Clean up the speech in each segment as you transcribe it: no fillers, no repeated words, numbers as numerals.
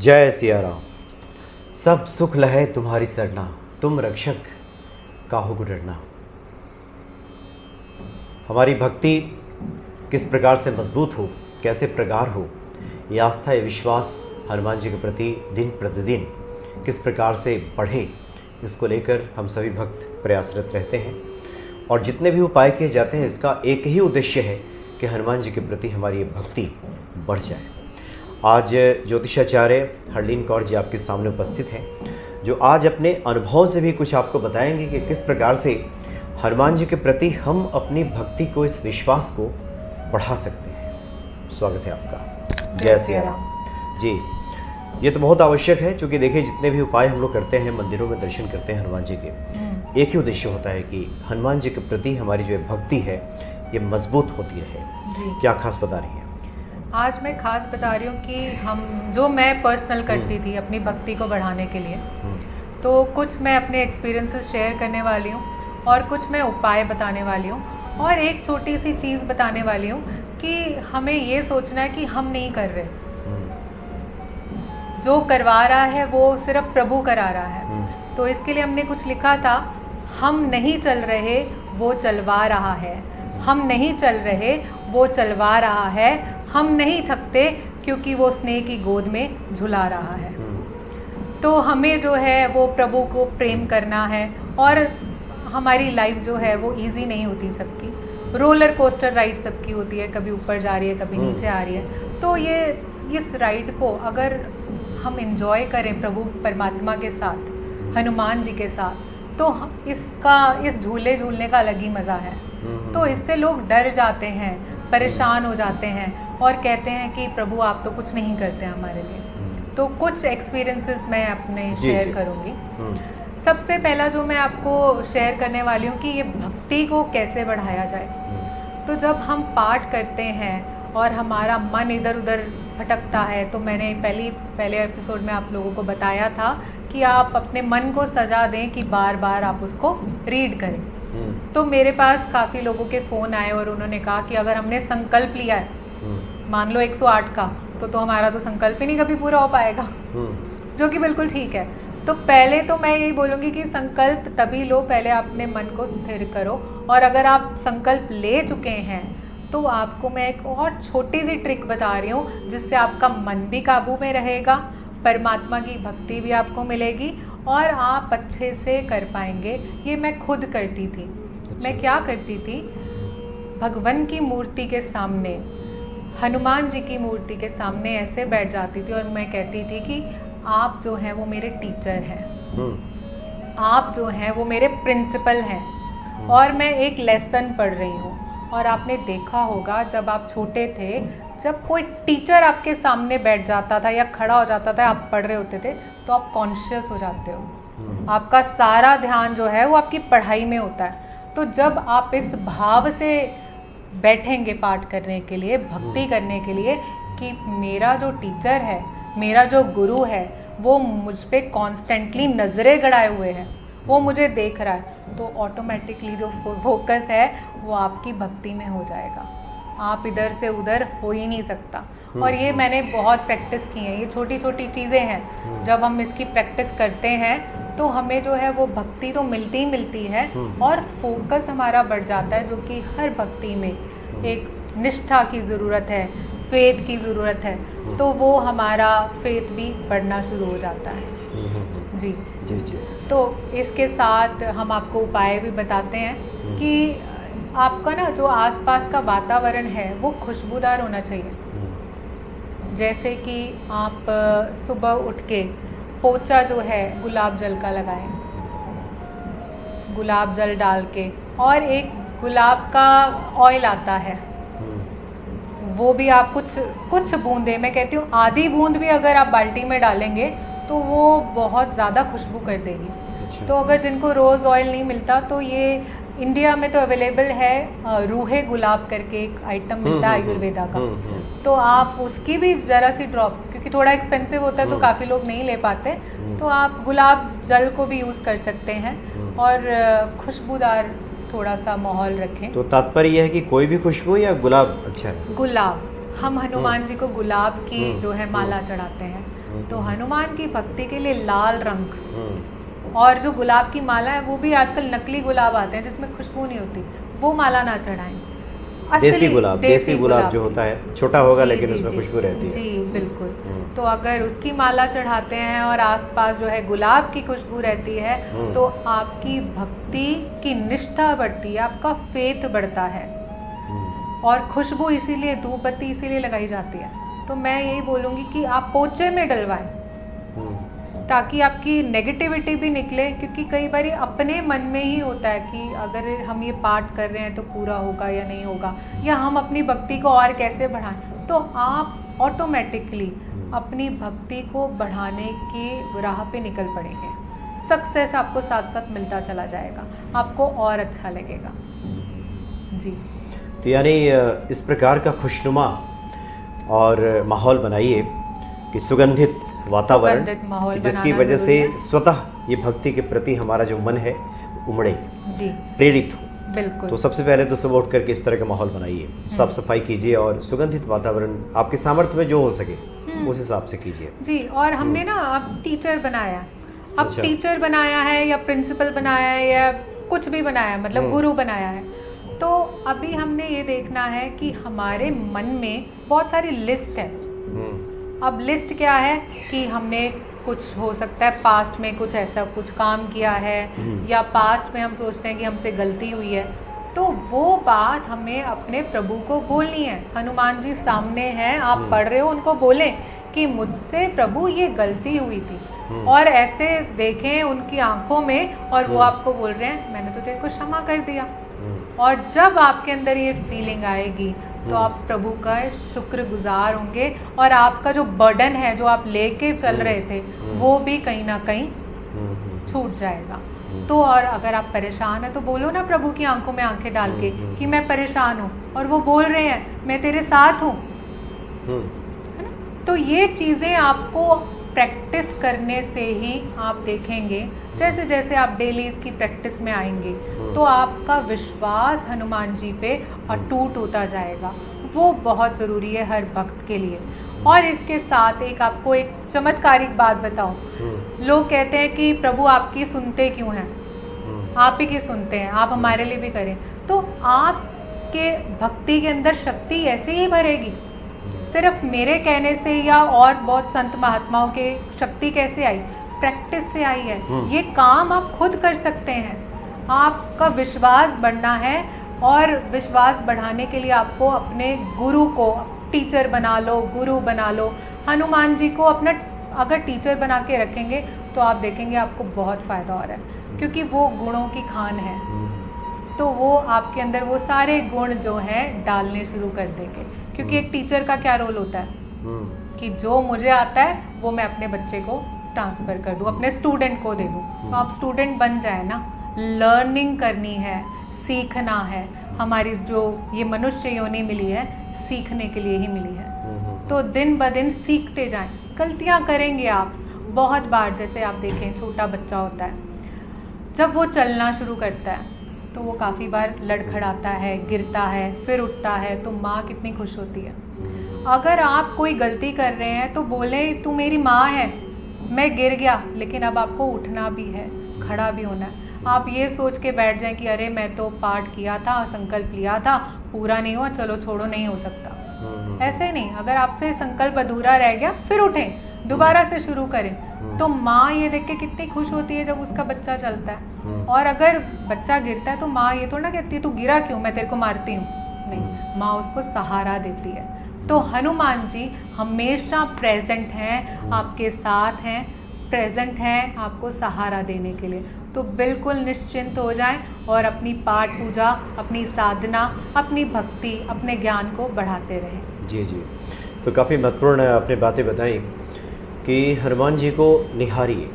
जय सिया राम। सब सुख लहे तुम्हारी सरना, तुम रक्षक काहू को डरना। हमारी भक्ति किस प्रकार से मजबूत हो, कैसे प्रगाढ़ हो, ये आस्था, ये विश्वास हनुमान जी के प्रति दिन प्रतिदिन किस प्रकार से बढ़े, इसको लेकर हम सभी भक्त प्रयासरत रहते हैं। और जितने भी उपाय किए जाते हैं, इसका एक ही उद्देश्य है कि हनुमान जी के प्रति हमारी ये भक्ति बढ़ जाए। आज ज्योतिषाचार्य हरलीन कौर जी आपके सामने उपस्थित हैं, जो आज अपने अनुभव से भी कुछ आपको बताएंगे कि किस प्रकार से हनुमान जी के प्रति हम अपनी भक्ति को, इस विश्वास को बढ़ा सकते हैं। स्वागत है आपका। जय सिया राम जी। ये तो बहुत आवश्यक है, क्योंकि देखिए जितने भी उपाय हम लोग करते हैं, मंदिरों में दर्शन करते हैं हनुमान जी के, एक ही उद्देश्य होता है कि हनुमान जी के प्रति हमारी जो भक्ति है ये मजबूत होती रहे। क्या खास बता रही हैं? आज मैं खास बता रही हूँ कि मैं पर्सनल करती थी अपनी भक्ति को बढ़ाने के लिए, तो कुछ मैं अपने एक्सपीरियंसेस शेयर करने वाली हूँ और कुछ मैं उपाय बताने वाली हूँ, और एक छोटी सी चीज़ बताने वाली हूँ कि हमें ये सोचना है कि हम नहीं कर रहे, जो करवा रहा है वो सिर्फ प्रभु करा रहा है। तो इसके लिए हमने कुछ लिखा था, हम नहीं चल रहे वो चलवा रहा है, हम नहीं चल रहे वो चलवा रहा है, हम नहीं थकते क्योंकि वो स्नेह की गोद में झुला रहा है। तो हमें जो है वो प्रभु को प्रेम करना है, और हमारी लाइफ जो है वो इजी नहीं होती सबकी, रोलर कोस्टर राइड सबकी होती है, कभी ऊपर जा रही है कभी नीचे आ रही है। तो ये इस राइड को अगर हम एंजॉय करें प्रभु परमात्मा के साथ, हनुमान जी के साथ, तो इस झूले झूलने का अलग ही मज़ा है। तो इससे लोग डर जाते हैं, परेशान हो जाते हैं और कहते हैं कि प्रभु आप तो कुछ नहीं करते हमारे लिए। तो कुछ एक्सपीरियंसेस मैं अपने शेयर करूंगी। सबसे पहला जो मैं आपको शेयर करने वाली हूँ कि ये भक्ति को कैसे बढ़ाया जाए। तो जब हम पाठ करते हैं और हमारा मन इधर उधर भटकता है, तो मैंने पहले एपिसोड में आप लोगों को बताया था कि आप अपने मन को सजा दें कि बार बार आप उसको रीड करें। तो मेरे पास काफ़ी लोगों के फ़ोन आए और उन्होंने कहा कि अगर हमने संकल्प लिया है, मान लो 108 का, तो हमारा तो संकल्प ही नहीं कभी पूरा हो पाएगा, जो कि बिल्कुल ठीक है। तो पहले तो मैं यही बोलूँगी कि संकल्प तभी लो, पहले अपने मन को स्थिर करो, और अगर आप संकल्प ले चुके हैं तो आपको मैं एक और छोटी सी ट्रिक बता रही हूँ, जिससे आपका मन भी काबू में रहेगा, परमात्मा की भक्ति भी आपको मिलेगी और आप अच्छे से कर पाएंगे। ये मैं खुद करती थी। मैं क्या करती थी, भगवान की मूर्ति के सामने, हनुमान जी की मूर्ति के सामने ऐसे बैठ जाती थी और मैं कहती थी कि आप जो हैं वो मेरे टीचर हैं, आप जो हैं वो मेरे प्रिंसिपल हैं, और मैं एक लेसन पढ़ रही हूँ। और आपने देखा होगा जब आप छोटे थे, जब कोई टीचर आपके सामने बैठ जाता था या खड़ा हो जाता था, आप पढ़ रहे होते थे, तो आप कॉन्शियस हो जाते हो, आपका सारा ध्यान जो है वो आपकी पढ़ाई में होता है। तो जब आप इस भाव से बैठेंगे पाठ करने के लिए, भक्ति करने के लिए, कि मेरा जो टीचर है, मेरा जो गुरु है, वो मुझ पे कॉन्स्टेंटली नज़रें गड़ाए हुए हैं, वो मुझे देख रहा है, तो ऑटोमेटिकली जो फोकस है वो आपकी भक्ति में हो जाएगा। आप इधर से उधर हो ही नहीं सकता। और ये मैंने बहुत प्रैक्टिस की है, ये छोटी छोटी चीज़ें हैं, जब हम इसकी प्रैक्टिस करते हैं तो हमें जो है वो भक्ति तो मिलती ही मिलती है, और फोकस हमारा बढ़ जाता है, जो कि हर भक्ति में एक निष्ठा की ज़रूरत है, फेथ की ज़रूरत है। तो वो हमारा फेथ भी बढ़ना शुरू हो जाता है। जी जी जी। तो इसके साथ हम आपको उपाय भी बताते हैं कि आपका ना जो आसपास का वातावरण है वो खुशबूदार होना चाहिए। जैसे कि आप सुबह उठ के पोछा जो है गुलाब जल का लगाएं, गुलाब जल डाल के, और एक गुलाब का ऑयल आता है, वो भी आप कुछ बूंदे, मैं कहती हूँ आधी बूंद भी अगर आप बाल्टी में डालेंगे तो वो बहुत ज़्यादा खुशबू कर देगी। तो अगर जिनको रोज़ ऑयल नहीं मिलता, तो ये इंडिया में तो अवेलेबल है, रूहे गुलाब करके एक आइटम मिलता है आयुर्वेदा का, तो आप उसकी भी ज़रा सी ड्रॉप, क्योंकि थोड़ा एक्सपेंसिव होता है तो काफ़ी लोग नहीं ले पाते, तो आप गुलाब जल को भी यूज़ कर सकते हैं और खुशबूदार थोड़ा सा माहौल रखें। तो तात्पर्य यह है कि कोई भी खुशबू या गुलाब अच्छा है? गुलाब, हम हनुमान जी को गुलाब की जो है माला चढ़ाते हैं, तो हनुमान की भक्ति के लिए लाल रंग, और जो गुलाब की माला है वो भी आजकल नकली गुलाब आते हैं जिसमें खुशबू नहीं होती, वो माला ना चढ़ाएं। देसी गुलाब जो होता है छोटा होगा लेकिन उसमें खुशबू रहती है। जी बिल्कुल। तो अगर उसकी माला चढ़ाते हैं और आसपास जो है गुलाब की खुशबू रहती है तो आपकी भक्ति की निष्ठा बढ़ती है, आपका फेथ बढ़ता है। और खुशबू इसीलिए, धूप बत्ती इसीलिए लगाई जाती है। तो मैं यही बोलूँगी कि आप पोचे में डलवाएं ताकि आपकी नेगेटिविटी भी निकले, क्योंकि कई बार अपने मन में ही होता है कि अगर हम ये पाठ कर रहे हैं तो पूरा होगा या नहीं होगा, या हम अपनी भक्ति को और कैसे बढ़ाएं। तो आप ऑटोमेटिकली अपनी भक्ति को बढ़ाने की राह पे निकल पड़ेंगे। सक्सेस आपको साथ साथ मिलता चला जाएगा, आपको और अच्छा लगेगा। जी, तो यानी इस प्रकार का खुशनुमा और माहौल बनाइए कि सुगंधित वातावरण, जिसकी वजह से स्वतः ये भक्ति के प्रति हमारा जो मन है उमड़े, जी, प्रेरित हो। बिल्कुल। तो सबसे पहले तो सुबह उठ करके इस तरह का माहौल बनाइए, साफ सफाई कीजिए और सुगंधित वातावरण आपके सामर्थ्य में जो हो सके उस हिसाब से कीजिए। जी, और हमने ना अब टीचर बनाया, अब टीचर बनाया है या प्रिंसिपल बनाया है या कुछ भी बनाया है, मतलब गुरु बनाया है। तो अभी हमने ये देखना है कि हमारे मन में बहुत सारी लिस्ट है। अब लिस्ट क्या है कि हमने कुछ, हो सकता है पास्ट में कुछ ऐसा कुछ काम किया है, या पास्ट में हम सोचते हैं कि हमसे गलती हुई है, तो वो बात हमें अपने प्रभु को बोलनी है। हनुमान जी सामने हैं, आप पढ़ रहे हो, उनको बोलें कि मुझसे प्रभु ये गलती हुई थी, और ऐसे देखें उनकी आंखों में, और वो आपको बोल रहे हैं मैंने तो तेरे को क्षमा कर दिया। और जब आपके अंदर ये फीलिंग आएगी तो आप प्रभु का शुक्रगुजार होंगे, और आपका जो बर्डन है जो आप लेके चल रहे थे वो भी कहीं ना कहीं छूट जाएगा। तो और अगर आप परेशान हैं तो बोलो ना प्रभु की आंखों में आंखें डाल के कि मैं परेशान हूँ, और वो बोल रहे हैं मैं तेरे साथ हूँ, है ना। तो ये चीज़ें आपको प्रैक्टिस करने से ही आप देखेंगे, जैसे जैसे आप डेली इसकी प्रैक्टिस में आएंगे तो आपका विश्वास हनुमान जी पे अटूट होता जाएगा। वो बहुत ज़रूरी है हर भक्त के लिए। और इसके साथ एक आपको एक चमत्कारिक बात बताऊं, लोग कहते हैं कि प्रभु आपकी सुनते क्यों हैं, आप ही की सुनते हैं, आप हमारे लिए भी करें। तो आपके भक्ति के अंदर शक्ति ऐसे ही भरेगी, सिर्फ मेरे कहने से या और बहुत संत महात्माओं के शक्ति कैसे आई, प्रैक्टिस से आई है। ये काम आप खुद कर सकते हैं। आपका विश्वास बढ़ना है, और विश्वास बढ़ाने के लिए आपको अपने गुरु को टीचर बना लो, गुरु बना लो। हनुमान जी को अपना अगर टीचर बना के रखेंगे तो आप देखेंगे आपको बहुत फ़ायदा हो रहा है, क्योंकि वो गुणों की खान है। तो वो आपके अंदर वो सारे गुण जो हैं डालने शुरू कर देंगे। क्योंकि एक टीचर का क्या रोल होता है कि जो मुझे आता है वो मैं अपने बच्चे को ट्रांसफ़र कर दूँ, अपने स्टूडेंट को दे दूँ। तो आप स्टूडेंट बन जाए ना। लर्निंग करनी है, सीखना है। हमारी जो ये मनुष्य योनि मिली है सीखने के लिए ही मिली है। तो दिन ब दिन सीखते जाएं। गलतियां करेंगे आप बहुत बार, जैसे आप देखें छोटा बच्चा होता है, जब वो चलना शुरू करता है तो वो काफ़ी बार लड़खड़ाता है, गिरता है, फिर उठता है, तो माँ कितनी खुश होती है। अगर आप कोई गलती कर रहे हैं तो बोले तू मेरी माँ है, मैं गिर गया लेकिन अब आपको उठना भी है, खड़ा भी होना है। आप ये सोच के बैठ जाएं कि अरे मैं तो पाठ किया था, संकल्प लिया था, पूरा नहीं हुआ, चलो छोड़ो, नहीं हो सकता। ऐसे नहीं, अगर आपसे संकल्प अधूरा रह गया फिर उठें, दोबारा से शुरू करें। तो माँ ये देख के कितनी खुश होती है जब उसका बच्चा चलता है। और अगर बच्चा गिरता है तो माँ ये थोड़ा ना कहती है तू गिरा क्यों, मैं तेरे को मारती हूँ, नहीं, माँ उसको सहारा देती है। तो हनुमान जी हमेशा प्रेजेंट हैं, आपके साथ हैं, प्रेजेंट हैं आपको सहारा देने के लिए। तो बिल्कुल निश्चिंत हो जाएं और अपनी पाठ पूजा, अपनी साधना, अपनी भक्ति, अपने ज्ञान को बढ़ाते रहें। जी जी, तो काफ़ी महत्वपूर्ण आपने बातें बताई कि हनुमान जी को निहारिए,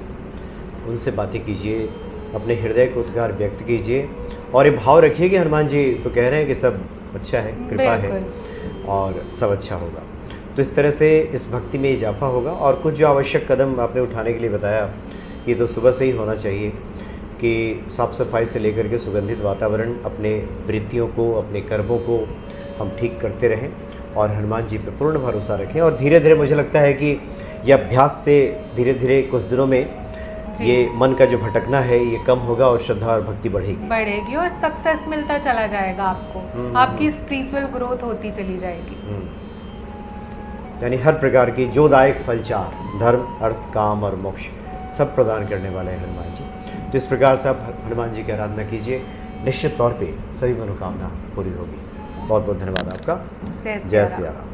उनसे बातें कीजिए, अपने हृदय को उद्गार व्यक्त कीजिए, और ये भाव रखिए कि हनुमान जी तो कह रहे हैं कि सब अच्छा है, कृपा है और सब अच्छा होगा। तो इस तरह से इस भक्ति में इजाफा होगा। और कुछ जो आवश्यक कदम आपने उठाने के लिए बताया, ये तो सुबह से ही होना चाहिए कि साफ़ सफाई से लेकर के सुगंधित वातावरण, अपने वृत्तियों को, अपने कर्मों को हम ठीक करते रहें और हनुमान जी पर पूर्ण भरोसा रखें। और धीरे धीरे मुझे लगता है कि ये अभ्यास से धीरे धीरे कुछ दिनों में जी। ये मन का जो भटकना है ये कम होगा और श्रद्धा और भक्ति बढ़ेगी और सक्सेस मिलता चला जाएगा आपको, आपकी स्पिरिचुअल ग्रोथ होती चली जाएगी। यानी हर प्रकार की जोदायक फल चार, धर्म, अर्थ, काम और मोक्ष सब प्रदान करने वाले हैं हनुमान जी। तो इस प्रकार से आप हनुमान जी की आराधना कीजिए, निश्चित तौर पे सभी मनोकामना पूरी होगी। बहुत बहुत धन्यवाद आपका। जय जय श्री राम।